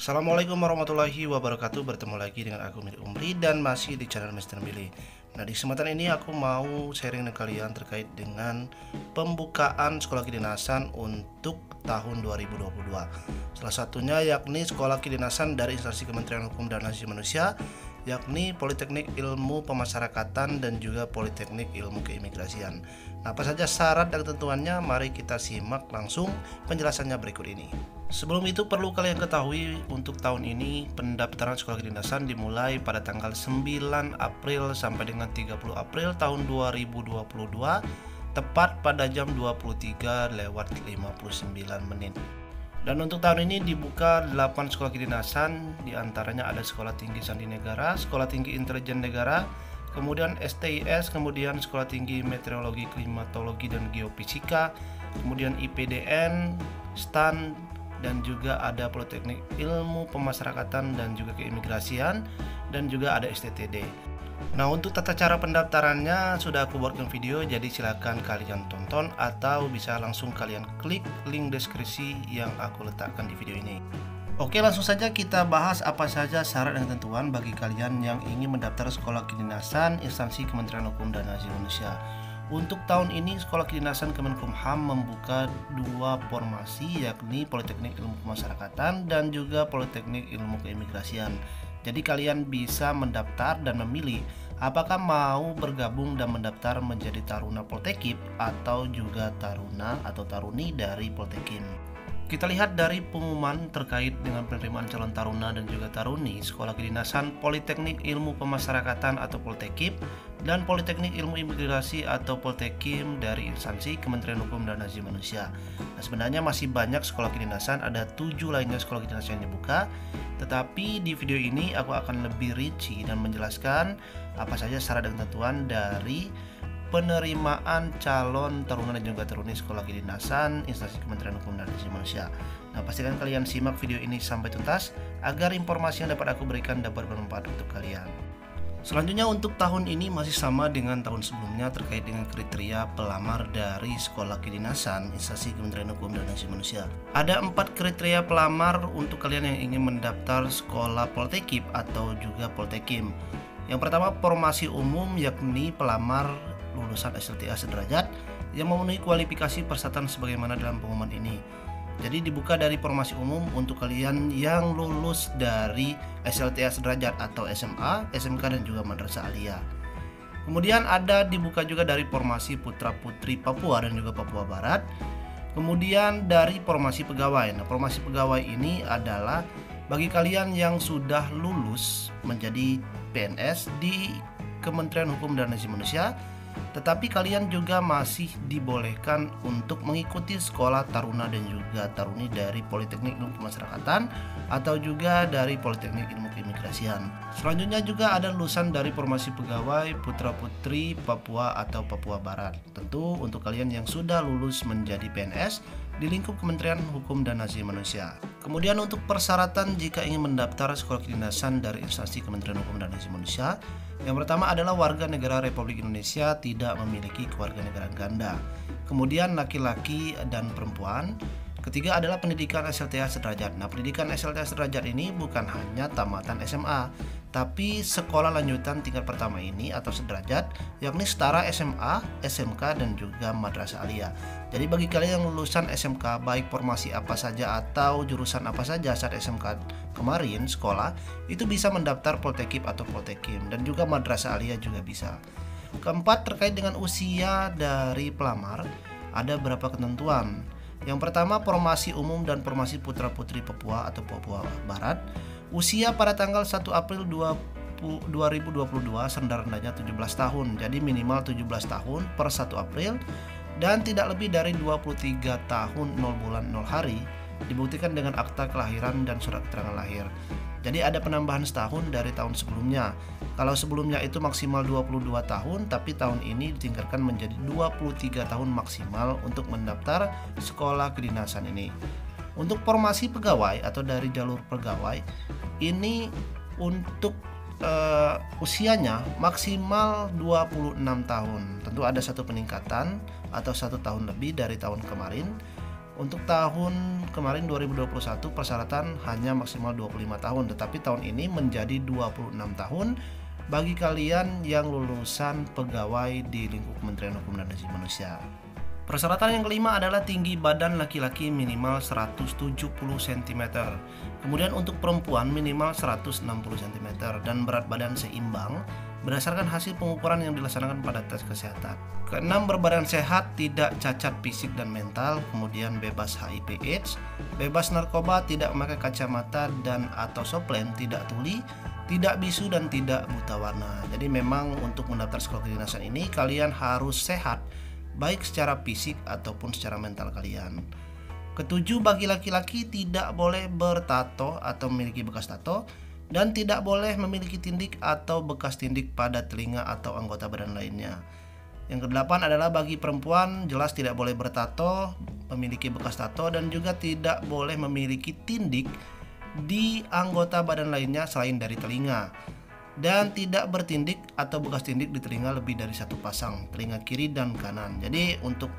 Assalamualaikum warahmatullahi wabarakatuh. Bertemu lagi dengan aku Mili Umri dan masih di channel Mr. Mili. Nah, di kesempatan ini aku mau sharing dengan kalian terkait dengan pembukaan sekolah kedinasan untuk tahun 2022. Salah satunya yakni sekolah kedinasan dari instansi Kementerian Hukum dan Asasi Manusia, yakni Politeknik Ilmu Pemasyarakatan dan juga Politeknik Ilmu Keimigrasian. Nah, apa saja syarat dan ketentuannya? Mari kita simak langsung penjelasannya berikut ini. Sebelum itu perlu kalian ketahui untuk tahun ini pendaftaran sekolah kedinasan dimulai pada tanggal 9 April sampai dengan 30 April tahun 2022 tepat pada jam 23:59 menit. Dan untuk tahun ini dibuka 8 sekolah kedinasan, diantaranya ada Sekolah Tinggi Sandi Negara, Sekolah Tinggi Intelijen Negara, kemudian STIS, kemudian Sekolah Tinggi Meteorologi, Klimatologi dan Geofisika, kemudian IPDN, STAN, dan juga ada Politeknik Ilmu Pemasyarakatan dan juga Keimigrasian, dan juga ada STTD. Nah, untuk tata cara pendaftarannya sudah aku buatkan video, jadi silakan kalian tonton atau bisa langsung kalian klik link deskripsi yang aku letakkan di video ini. Oke, langsung saja kita bahas apa saja syarat dan ketentuan bagi kalian yang ingin mendaftar sekolah kedinasan instansi Kementerian Hukum dan Asasi Manusia. Untuk tahun ini Sekolah Kedinasan Kemenkumham membuka 2 formasi, yakni Politeknik Ilmu Pemasyarakatan dan juga Politeknik Ilmu Keimigrasian. Jadi kalian bisa mendaftar dan memilih apakah mau bergabung dan mendaftar menjadi taruna Poltekip atau juga taruna atau taruni dari Poltekim. Kita lihat dari pengumuman terkait dengan penerimaan calon taruna dan juga taruni Sekolah Kedinasan Politeknik Ilmu Pemasyarakatan atau Poltekip dan Politeknik Ilmu Imigrasi atau Poltekim dari instansi Kementerian Hukum dan Asasi Manusia. Nah, sebenarnya masih banyak sekolah kedinasan, ada 7 lainnya sekolah kedinasan yang dibuka. Tetapi di video ini aku akan lebih rinci dan menjelaskan apa saja syarat dan ketentuan dari penerimaan calon taruna dan juga taruni sekolah kedinasan instansi Kementerian Hukum dan Asasi Manusia. Nah, pastikan kalian simak video ini sampai tuntas agar informasi yang dapat aku berikan dapat bermanfaat untuk kalian. Selanjutnya untuk tahun ini masih sama dengan tahun sebelumnya terkait dengan kriteria pelamar dari sekolah kedinasan instansi Kementerian Hukum dan Asasi Manusia. Ada 4 kriteria pelamar untuk kalian yang ingin mendaftar sekolah Poltekip atau juga Poltekim. Yang pertama, formasi umum, yakni pelamar lulusan SLTA sederajat yang memenuhi kualifikasi persyaratan sebagaimana dalam pengumuman ini. Jadi dibuka dari formasi umum untuk kalian yang lulus dari SLTA sederajat atau SMA, SMK dan juga madrasah aliyah. Kemudian ada dibuka juga dari formasi putra putri Papua dan juga Papua Barat. Kemudian dari formasi pegawai. Nah, formasi pegawai ini adalah bagi kalian yang sudah lulus menjadi PNS di Kementerian Hukum dan Asasi Manusia, tetapi kalian juga masih dibolehkan untuk mengikuti sekolah taruna dan juga taruni dari Politeknik Ilmu Pemasyarakatan atau juga dari Politeknik Ilmu Keimigrasian. Selanjutnya juga ada lulusan dari formasi pegawai putra putri Papua atau Papua Barat. Tentu untuk kalian yang sudah lulus menjadi PNS di lingkup Kementerian Hukum dan Asasi Manusia. Kemudian untuk persyaratan jika ingin mendaftar sekolah kedinasan dari instansi Kementerian Hukum dan Asasi Manusia, yang pertama adalah warga negara Republik Indonesia tidak memiliki kewarganegaraan ganda. Kemudian laki-laki dan perempuan. Ketiga adalah pendidikan SLTA sederajat. Nah, pendidikan SLTA sederajat ini bukan hanya tamatan SMA, tapi sekolah lanjutan tingkat pertama ini atau sederajat, yakni setara SMA, SMK dan juga madrasah aliyah. Jadi bagi kalian yang lulusan SMK, baik formasi apa saja atau jurusan apa saja saat SMK kemarin sekolah, itu bisa mendaftar Poltekip atau Poltekim dan juga madrasah aliyah juga bisa. Keempat, terkait dengan usia dari pelamar, ada beberapa ketentuan. Yang pertama, formasi umum dan formasi putra putri Papua atau Papua Barat, usia pada tanggal 1 April 2022 serendah-rendahnya 17 tahun. Jadi minimal 17 tahun per 1 April dan tidak lebih dari 23 tahun 0 bulan 0 hari, dibuktikan dengan akta kelahiran dan surat keterangan lahir. Jadi ada penambahan setahun dari tahun sebelumnya. Kalau sebelumnya itu maksimal 22 tahun, tapi tahun ini ditingkatkan menjadi 23 tahun maksimal untuk mendaftar sekolah kedinasan ini. Untuk formasi pegawai atau dari jalur pegawai, ini untuk usianya maksimal 26 tahun. Tentu ada satu peningkatan atau 1 tahun lebih dari tahun kemarin. Untuk tahun kemarin 2021 persyaratan hanya maksimal 25 tahun, tetapi tahun ini menjadi 26 tahun bagi kalian yang lulusan pegawai di lingkup Kementerian Hukum dan Asasi Manusia. Persyaratan yang kelima adalah tinggi badan laki-laki minimal 170 cm. Kemudian untuk perempuan minimal 160 cm dan berat badan seimbang berdasarkan hasil pengukuran yang dilaksanakan pada tes kesehatan. Keenam, berbadan sehat, tidak cacat fisik dan mental, kemudian bebas HIV/AIDS, bebas narkoba, tidak memakai kacamata dan atau soplen, tidak tuli, tidak bisu dan tidak buta warna. Jadi memang untuk mendaftar sekolah kedinasan ini kalian harus sehat baik secara fisik ataupun secara mental kalian. Ketujuh, bagi laki-laki tidak boleh bertato atau memiliki bekas tato dan tidak boleh memiliki tindik atau bekas tindik pada telinga atau anggota badan lainnya. Yang kedelapan adalah bagi perempuan jelas tidak boleh bertato, memiliki bekas tato dan juga tidak boleh memiliki tindik di anggota badan lainnya selain dari telinga. Dan tidak bertindik atau bekas tindik di telinga lebih dari satu pasang, telinga kiri dan kanan. Jadi untuk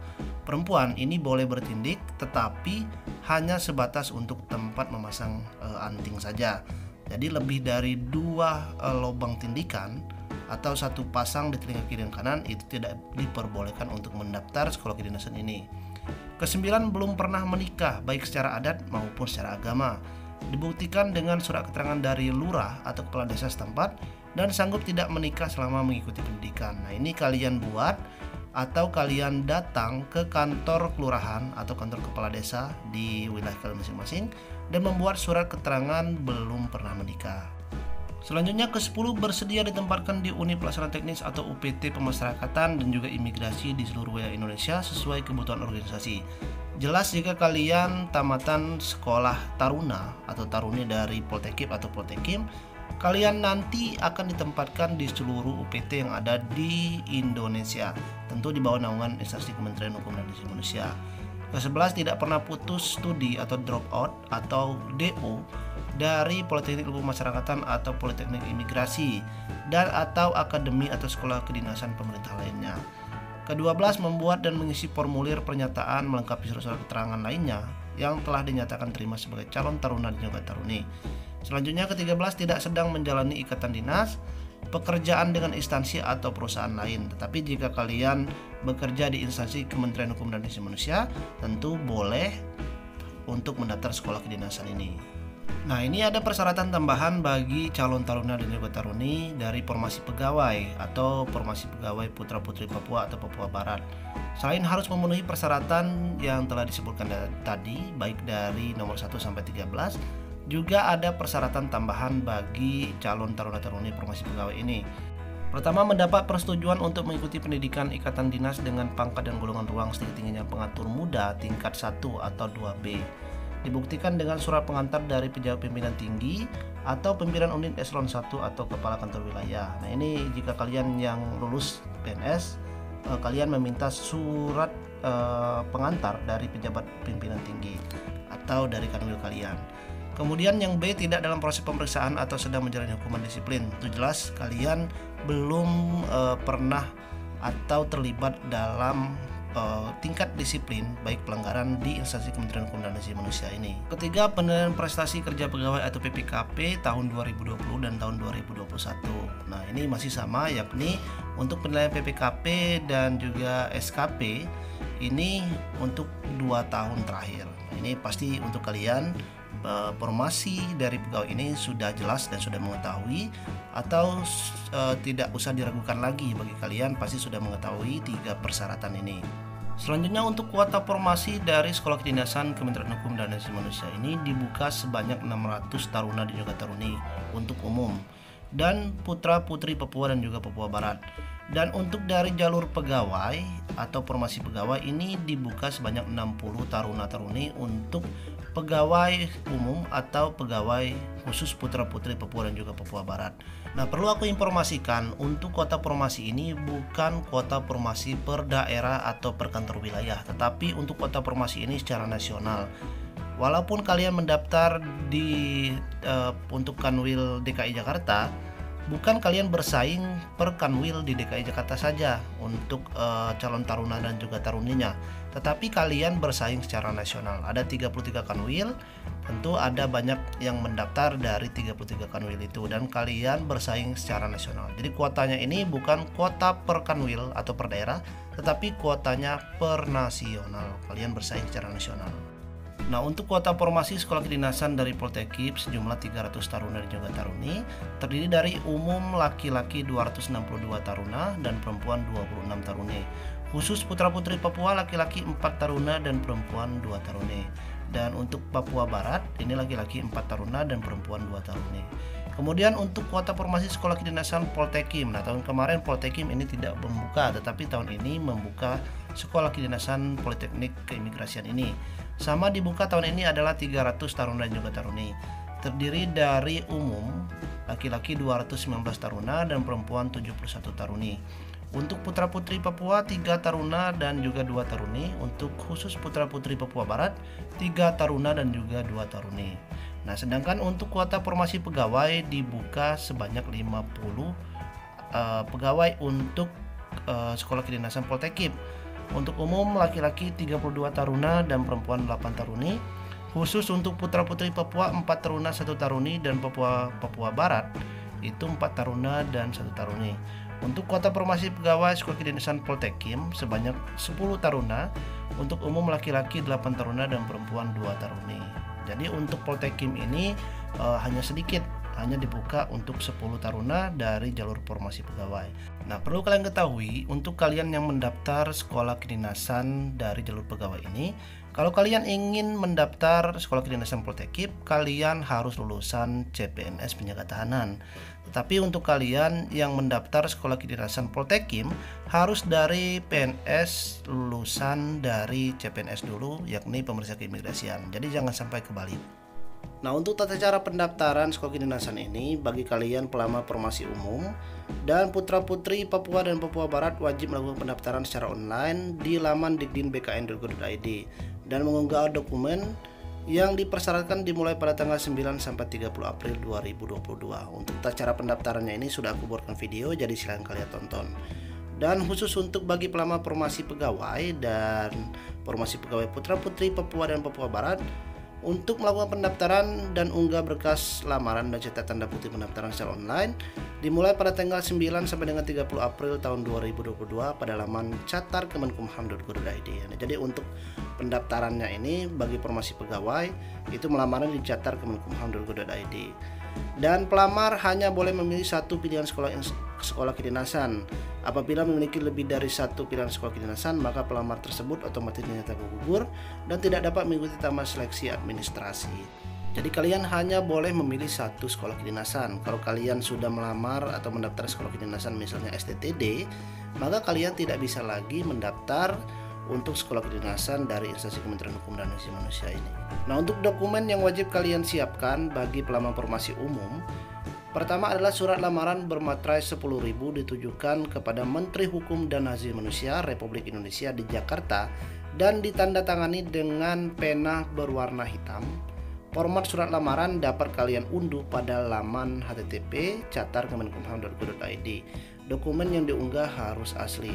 perempuan ini boleh bertindik tetapi hanya sebatas untuk tempat memasang anting saja. Jadi lebih dari 2 lubang tindikan atau satu pasang di telinga kiri dan kanan itu tidak diperbolehkan untuk mendaftar sekolah kedinasan ini. Kesembilan, belum pernah menikah baik secara adat maupun secara agama. Dibuktikan dengan surat keterangan dari lurah atau kepala desa setempat dan sanggup tidak menikah selama mengikuti pendidikan. Nah, ini kalian buat atau kalian datang ke kantor kelurahan atau kantor kepala desa di wilayah kalian masing-masing dan membuat surat keterangan belum pernah menikah. Selanjutnya, ke-10, bersedia ditempatkan di Unit Pelaksana Teknis atau UPT Pemasyarakatan dan juga Imigrasi di seluruh wilayah Indonesia sesuai kebutuhan organisasi. Jelas jika kalian tamatan sekolah taruna atau taruni dari Poltekkip atau Poltekkим, kalian nanti akan ditempatkan di seluruh UPT yang ada di Indonesia, tentu di bawah naungan instansi Kementerian Hukum dan Asasi Manusia. Ke-11, tidak pernah putus studi atau drop out atau DO dari Politeknik Ilmu Pemasyarakatan atau Politeknik Imigrasi dan atau akademi atau sekolah kedinasan pemerintah lainnya. Ke-12, membuat dan mengisi formulir pernyataan melengkapi surat-surat keterangan lainnya yang telah dinyatakan terima sebagai calon taruna dan juga taruni. Selanjutnya, ke-13, tidak sedang menjalani ikatan dinas, pekerjaan dengan instansi atau perusahaan lain. Tetapi jika kalian bekerja di instansi Kementerian Hukum dan Asasi Manusia, tentu boleh untuk mendaftar sekolah kedinasan ini. Nah, ini ada persyaratan tambahan bagi calon taruna dan juga taruni dari formasi pegawai atau formasi pegawai putra-putri Papua atau Papua Barat. Selain harus memenuhi persyaratan yang telah disebutkan tadi, baik dari nomor 1 sampai 13, juga ada persyaratan tambahan bagi calon taruna-taruni formasi pegawai ini. Pertama, mendapat persetujuan untuk mengikuti pendidikan ikatan dinas dengan pangkat dan golongan ruang setinggi-tingginya pengatur muda tingkat 1 atau 2B. Dibuktikan dengan surat pengantar dari pejabat pimpinan tinggi atau pimpinan unit eselon 1 atau kepala kantor wilayah. Nah, ini jika kalian yang lulus PNS, kalian meminta surat pengantar dari pejabat pimpinan tinggi atau dari kanwil kalian. Kemudian yang B, tidak dalam proses pemeriksaan atau sedang menjalani hukuman disiplin. Itu jelas kalian belum pernah atau terlibat dalam tingkat disiplin baik pelanggaran di instansi Kementerian Hukum dan Asasi Manusia ini. Ketiga, penilaian prestasi kerja pegawai atau PPKP tahun 2020 dan tahun 2021. Nah, ini masih sama, yakni untuk penilaian PPKP dan juga SKP ini untuk 2 tahun terakhir. Nah, ini pasti untuk kalian formasi dari pegawai ini sudah jelas dan sudah mengetahui atau tidak usah diragukan lagi, bagi kalian pasti sudah mengetahui 3 persyaratan ini. Selanjutnya, untuk kuota formasi dari Sekolah Kedinasan Kementerian Hukum dan Asasi Manusia ini dibuka sebanyak 600 taruna dan juga taruni untuk umum dan putra-putri Papua dan juga Papua Barat. Dan untuk dari jalur pegawai atau formasi pegawai ini dibuka sebanyak 60 taruna-taruni untuk pegawai umum atau pegawai khusus putra-putri Papua dan juga Papua Barat. Nah, perlu aku informasikan, untuk kuota formasi ini bukan kuota formasi per daerah atau per kantor wilayah, tetapi untuk kuota formasi ini secara nasional. Walaupun kalian mendaftar di untuk Kanwil DKI Jakarta, bukan kalian bersaing per kanwil di DKI Jakarta saja untuk calon taruna dan juga taruninya, tetapi kalian bersaing secara nasional. Ada 33 kanwil, tentu ada banyak yang mendaftar dari 33 kanwil itu, dan kalian bersaing secara nasional. Jadi kuotanya ini bukan kuota per kanwil atau per daerah, tetapi kuotanya per nasional. Kalian bersaing secara nasional. Nah, untuk kuota formasi sekolah kedinasan dari Poltekip sejumlah 300 taruna dan juga taruni, terdiri dari umum laki-laki 262 taruna dan perempuan 26 taruni. Khusus putra-putri Papua, laki-laki 4 taruna dan perempuan 2 taruni. Dan untuk Papua Barat, ini laki-laki 4 taruna dan perempuan 2 taruni. Kemudian untuk kuota formasi sekolah kedinasan Poltekim. Nah, tahun kemarin Poltekim ini tidak membuka, tetapi tahun ini membuka sekolah kedinasan Politeknik Keimigrasian ini. Sama dibuka tahun ini adalah 300 taruna dan juga taruni. Terdiri dari umum laki-laki 219 taruna dan perempuan 71 taruni. Untuk putra-putri Papua 3 taruna dan juga 2 taruni. Untuk khusus putra-putri Papua Barat 3 taruna dan juga 2 taruni. Nah, sedangkan untuk kuota formasi pegawai dibuka sebanyak 50 pegawai untuk sekolah kedinasan Poltekip. Untuk umum laki-laki 32 taruna dan perempuan 8 taruni. Khusus untuk putra-putri Papua 4 taruna 1 taruni dan Papua Barat itu 4 taruna dan 1 taruni. Untuk kuota formasi pegawai sekolah kedinasan Poltekim sebanyak 10 taruna. Untuk umum laki-laki 8 taruna dan perempuan 2 taruni. Jadi untuk Poltekim ini hanya sedikit, hanya dibuka untuk 10 taruna dari jalur formasi pegawai. Nah, perlu kalian ketahui untuk kalian yang mendaftar sekolah kedinasan dari jalur pegawai ini, kalau kalian ingin mendaftar sekolah kedinasan Poltekip, kalian harus lulusan CPNS penjaga tahanan. Tetapi untuk kalian yang mendaftar sekolah kedinasan Poltekim harus dari PNS lulusan dari CPNS dulu, yakni pemeriksa keimigrasian. Jadi jangan sampai kebalik. Nah, untuk tata cara pendaftaran sekolah kedinasan ini bagi kalian pelamar formasi umum dan putra-putri Papua dan Papua Barat wajib melakukan pendaftaran secara online di laman dikdin.bkn.go.id dan mengunggah dokumen yang dipersyaratkan dimulai pada tanggal 9 sampai 30 April 2022. Untuk tata cara pendaftarannya ini sudah aku buatkan video, jadi silahkan kalian tonton. Dan khusus untuk bagi pelamar formasi pegawai dan formasi pegawai putra-putri Papua dan Papua Barat, untuk melakukan pendaftaran dan unggah berkas lamaran dan cetak tanda bukti pendaftaran secara online dimulai pada tanggal 9 sampai dengan 30 April tahun 2022 pada laman catar.kemenkumham.go.id. Nah, jadi untuk pendaftarannya ini bagi formasi pegawai itu melamaran di catar.kemenkumham.go.id. Dan pelamar hanya boleh memilih satu pilihan sekolah kedinasan. Apabila memiliki lebih dari satu pilihan sekolah kedinasan, maka pelamar tersebut otomatis dinyatakan gugur dan tidak dapat mengikuti tahapan seleksi administrasi. Jadi kalian hanya boleh memilih satu sekolah kedinasan. Kalau kalian sudah melamar atau mendaftar sekolah kedinasan misalnya STTD, maka kalian tidak bisa lagi mendaftar untuk sekolah kedinasan dari instansi Kementerian Hukum dan Asasi Manusia ini. Nah, untuk dokumen yang wajib kalian siapkan bagi pelamar formasi umum, pertama adalah surat lamaran bermaterai 10.000 ditujukan kepada Menteri Hukum dan Asasi Manusia Republik Indonesia di Jakarta dan ditandatangani dengan pena berwarna hitam. Format surat lamaran dapat kalian unduh pada laman http://catar.kemenkumham.go.id. Dokumen yang diunggah harus asli.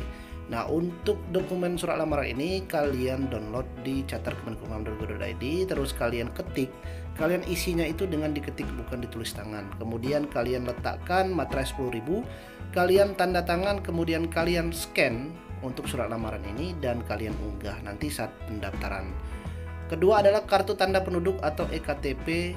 Nah, untuk dokumen surat lamaran ini kalian download di catar.kemenkumham.go.id, terus kalian ketik, kalian isinya itu dengan diketik bukan ditulis tangan. Kemudian kalian letakkan materai 10.000, kalian tanda tangan, kemudian kalian scan untuk surat lamaran ini dan kalian unggah nanti saat pendaftaran. Kedua adalah kartu tanda penduduk atau EKTP,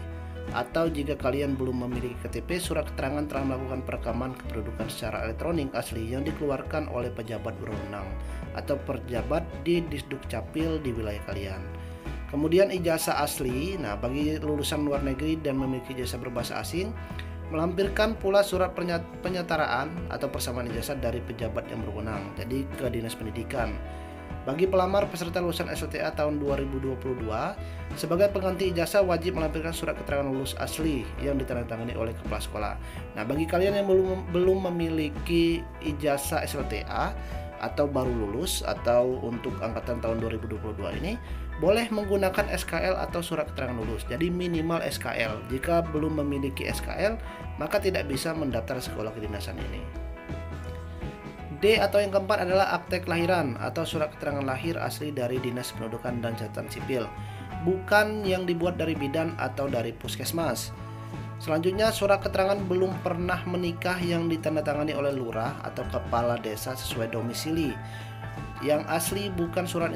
atau jika kalian belum memiliki KTP, surat keterangan telah melakukan perekaman kependudukan secara elektronik asli yang dikeluarkan oleh pejabat berwenang atau pejabat di Disduk Capil di wilayah kalian. Kemudian ijazah asli. Nah, bagi lulusan luar negeri dan memiliki ijazah berbahasa asing, melampirkan pula surat penyetaraan atau persamaan ijazah dari pejabat yang berwenang, jadi ke Dinas Pendidikan. Bagi pelamar peserta lulusan SLTA tahun 2022, sebagai pengganti ijazah wajib melampirkan surat keterangan lulus asli yang ditandatangani oleh kepala sekolah. Nah, bagi kalian yang belum memiliki ijazah SLTA atau baru lulus atau untuk angkatan tahun 2022 ini, boleh menggunakan SKL atau surat keterangan lulus. Jadi minimal SKL. Jika belum memiliki SKL, maka tidak bisa mendaftar sekolah kedinasan ini. D atau yang keempat adalah akte kelahiran atau surat keterangan lahir asli dari Dinas Pendudukan dan Catatan Sipil, bukan yang dibuat dari bidan atau dari puskesmas. Selanjutnya, surat keterangan belum pernah menikah yang ditandatangani oleh lurah atau kepala desa sesuai domisili. Yang asli bukan surat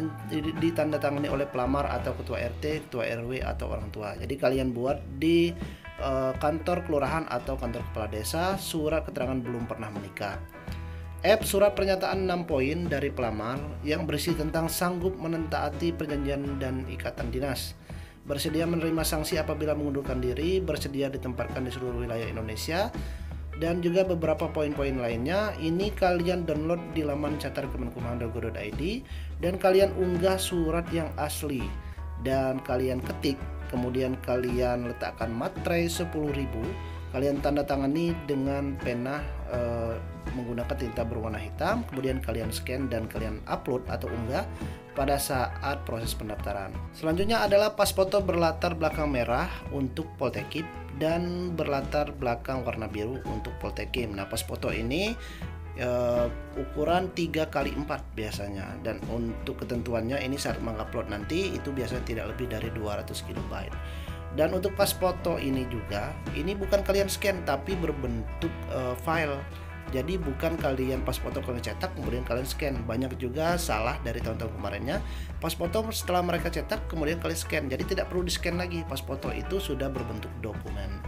ditandatangani oleh pelamar atau ketua RT, ketua RW atau orang tua. Jadi kalian buat di kantor kelurahan atau kantor kepala desa surat keterangan belum pernah menikah. F. Surat pernyataan 6 poin dari pelamar yang berisi tentang sanggup menentaati perjanjian dan ikatan dinas, bersedia menerima sanksi apabila mengundurkan diri, bersedia ditempatkan di seluruh wilayah Indonesia, dan juga beberapa poin-poin lainnya. Ini kalian download di laman catar.kemenkumham.go.id dan kalian unggah surat yang asli dan kalian ketik, kemudian kalian letakkan materai 10.000, kalian tanda tangani dengan pena menggunakan tinta berwarna hitam, kemudian kalian scan dan kalian upload atau unggah pada saat proses pendaftaran. Selanjutnya adalah pas foto berlatar belakang merah untuk Poltekkip dan berlatar belakang warna biru untuk Poltekkip. Nah, pas foto ini ukuran 3x4 biasanya, dan untuk ketentuannya ini saat mengupload nanti itu biasanya tidak lebih dari 200 KB. Dan untuk pas foto ini juga, ini bukan kalian scan tapi berbentuk file. Jadi bukan kalian pas foto kalian cetak kemudian kalian scan. Banyak juga salah dari tahun-tahun kemarinnya. Pas foto setelah mereka cetak kemudian kalian scan. Jadi tidak perlu di scan lagi. Pas foto itu sudah berbentuk dokumen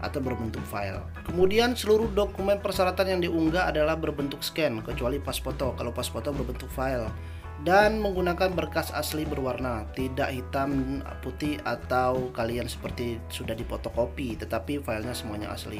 atau berbentuk file. Kemudian seluruh dokumen persyaratan yang diunggah adalah berbentuk scan kecuali pas foto. Kalau pas foto berbentuk file. Dan menggunakan berkas asli berwarna, tidak hitam, putih, atau kalian seperti sudah difotokopi, tetapi filenya semuanya asli.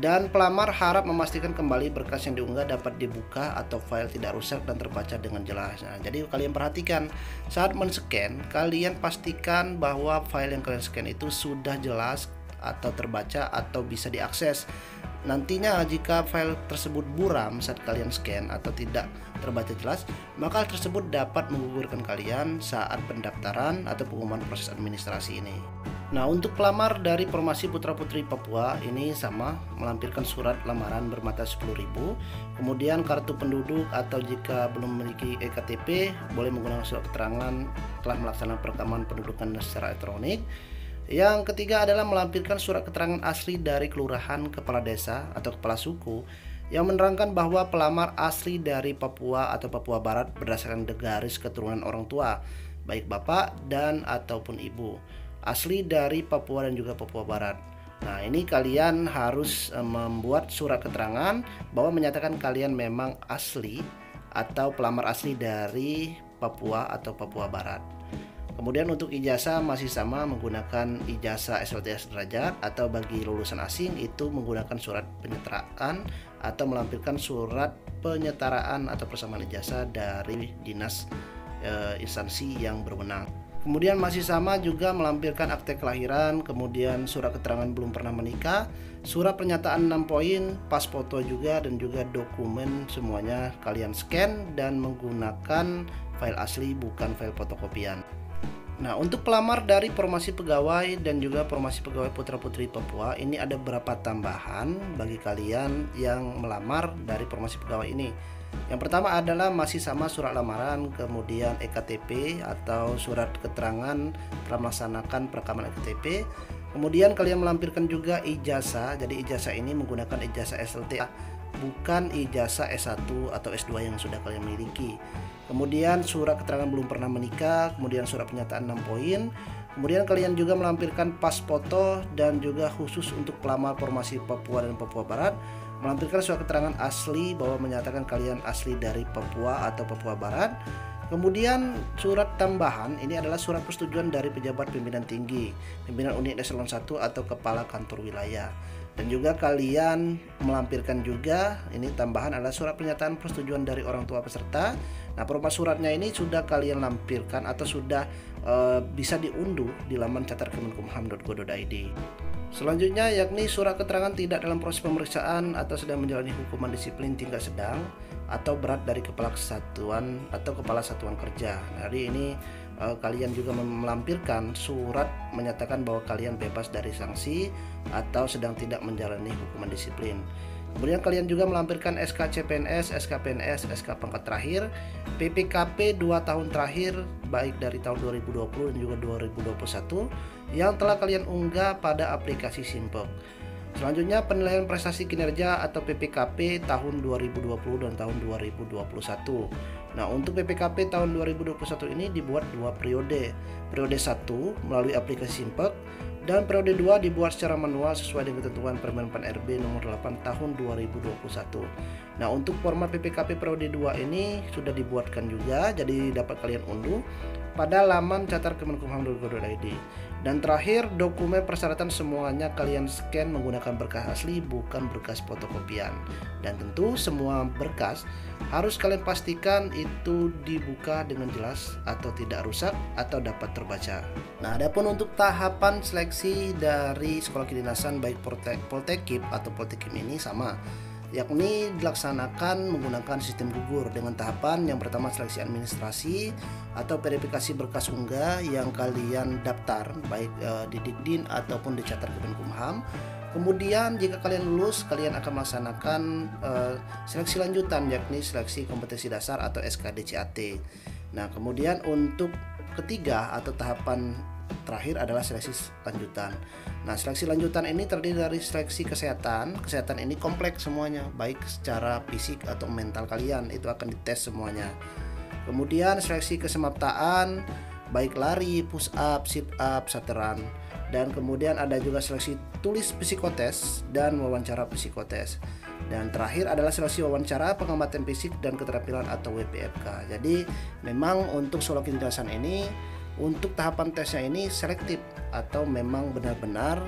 Dan pelamar harap memastikan kembali berkas yang diunggah dapat dibuka atau file tidak rusak dan terbaca dengan jelas. Nah, jadi kalian perhatikan saat men-scan, kalian pastikan bahwa file yang kalian scan itu sudah jelas atau terbaca atau bisa diakses. Nantinya jika file tersebut buram saat kalian scan atau tidak terbaca jelas, maka hal tersebut dapat menggugurkan kalian saat pendaftaran atau pengumuman proses administrasi ini. Nah, untuk pelamar dari Formasi Putra Putri Papua ini sama, melampirkan surat lamaran bermata 10.000, kemudian kartu penduduk atau jika belum memiliki EKTP boleh menggunakan surat keterangan telah melaksanakan perekaman pendudukan secara elektronik. Yang ketiga adalah melampirkan surat keterangan asli dari kelurahan, kepala desa atau kepala suku yang menerangkan bahwa pelamar asli dari Papua atau Papua Barat berdasarkan garis keturunan orang tua, baik bapak dan ataupun ibu, asli dari Papua dan juga Papua Barat. Nah, ini kalian harus membuat surat keterangan bahwa menyatakan kalian memang asli atau pelamar asli dari Papua atau Papua Barat. Kemudian untuk ijazah masih sama, menggunakan ijazah SLTS derajat, atau bagi lulusan asing itu menggunakan surat penyetaraan atau melampirkan surat penyetaraan atau persamaan ijazah dari dinas instansi yang berwenang. Kemudian masih sama juga melampirkan akte kelahiran, kemudian surat keterangan belum pernah menikah, surat pernyataan 6 poin, pas foto juga, dan juga dokumen semuanya kalian scan dan menggunakan file asli bukan file fotokopian. Nah, untuk pelamar dari Formasi Pegawai dan juga Formasi Pegawai Putra Putri Papua ini ada beberapa tambahan bagi kalian yang melamar dari Formasi Pegawai ini. Yang pertama adalah masih sama surat lamaran, kemudian EKTP atau surat keterangan telah melaksanakan perekaman EKTP. Kemudian kalian melampirkan juga ijazah. Jadi ijazah ini menggunakan ijazah SLTA, bukan ijazah S1 atau S2 yang sudah kalian miliki. Kemudian surat keterangan belum pernah menikah, kemudian surat pernyataan 6 poin. Kemudian kalian juga melampirkan pas foto dan juga khusus untuk pelamar Formasi Papua dan Papua Barat, melampirkan surat keterangan asli bahwa menyatakan kalian asli dari Papua atau Papua Barat. Kemudian surat tambahan ini adalah surat persetujuan dari pejabat pimpinan tinggi, pimpinan unit eselon 1 atau kepala kantor wilayah. Dan juga kalian melampirkan juga ini tambahan adalah surat pernyataan persetujuan dari orang tua peserta. Nah, berupa suratnya ini sudah kalian lampirkan atau sudah bisa diunduh di laman catar.kemenkumham.go.id. Selanjutnya yakni surat keterangan tidak dalam proses pemeriksaan atau sedang menjalani hukuman disiplin tingkat sedang atau berat dari kepala kesatuan atau kepala satuan kerja. Nah, jadi ini kalian juga melampirkan surat menyatakan bahwa kalian bebas dari sanksi atau sedang tidak menjalani hukuman disiplin. Kemudian kalian juga melampirkan SK CPNS, SK PNS, SK pangkat terakhir, PPKP 2 tahun terakhir baik dari tahun 2020 dan juga 2021 yang telah kalian unggah pada aplikasi Simpek. Selanjutnya penilaian prestasi kinerja atau PPKP tahun 2020 dan tahun 2021. Nah, untuk PPKP tahun 2021 ini dibuat 2 periode. Periode 1 melalui aplikasi Simpek dan periode 2 dibuat secara manual sesuai dengan ketentuan Permen Pan RB nomor 8 tahun 2021. Nah, untuk format PPKP periode 2 ini sudah dibuatkan juga, jadi dapat kalian unduh pada laman catar.kemenkumham.go.id. Dan terakhir, dokumen persyaratan semuanya kalian scan menggunakan berkas asli, bukan berkas fotokopian. Dan tentu semua berkas harus kalian pastikan itu dibuka dengan jelas atau tidak rusak atau dapat terbaca. Nah, adapun untuk tahapan seleksi dari sekolah kedinasan baik Poltekip atau Poltekim ini sama, yakni dilaksanakan menggunakan sistem gugur dengan tahapan yang pertama seleksi administrasi atau verifikasi berkas unggah yang kalian daftar baik di Dikdin ataupun di Catar Kemenkumham. Kemudian jika kalian lulus, kalian akan melaksanakan seleksi lanjutan yakni seleksi kompetensi dasar atau SKDCAT. Nah, kemudian untuk ketiga atau tahapan terakhir adalah seleksi lanjutan. Nah, seleksi lanjutan ini terdiri dari seleksi kesehatan. Kesehatan ini kompleks semuanya, baik secara fisik atau mental kalian, itu akan dites semuanya. Kemudian seleksi kesemaptaan, baik lari, push up, sit up, sateran. Dan kemudian ada juga seleksi tulis psikotes dan wawancara psikotes. Dan terakhir adalah seleksi wawancara pengamatan fisik dan keterampilan atau WPFK. Jadi memang untuk sekolah kedinasan ini untuk tahapan tesnya ini selektif atau memang benar-benar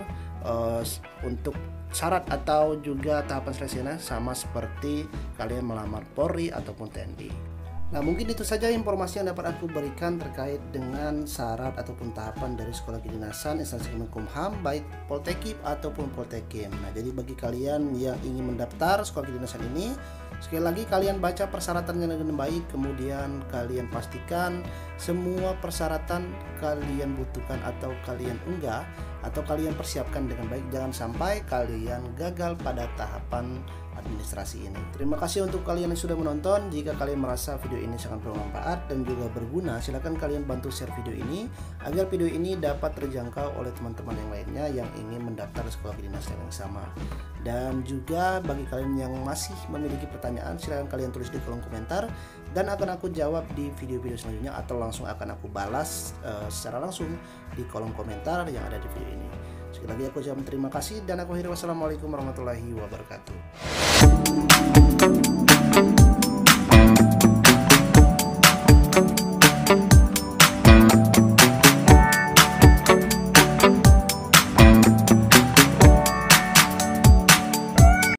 untuk syarat atau juga tahapan seleksinya sama seperti kalian melamar Polri ataupun TNI. Nah, mungkin itu saja informasi yang dapat aku berikan terkait dengan syarat ataupun tahapan dari sekolah kedinasan instansi Kemenkumham baik Poltekip ataupun Poltekim. Nah, jadi bagi kalian yang ingin mendaftar sekolah kedinasan ini, sekali lagi kalian baca persyaratannya dengan baik, kemudian kalian pastikan semua persyaratan kalian butuhkan atau kalian unggah atau kalian persiapkan dengan baik, jangan sampai kalian gagal pada tahapan administrasi ini. Terima kasih untuk kalian yang sudah menonton. Jika kalian merasa video ini sangat bermanfaat dan juga berguna, silakan kalian bantu share video ini agar video ini dapat terjangkau oleh teman-teman yang lainnya yang ingin mendaftar sekolah kedinasan yang sama. Dan juga bagi kalian yang masih memiliki pertanyaan, silakan kalian tulis di kolom komentar dan akan aku jawab di video-video selanjutnya atau langsung akan aku balas secara langsung di kolom komentar yang ada di video ini. Sekali lagi aku ucapkan terima kasih dan aku akhiri wassalamualaikum warahmatullahi wabarakatuh.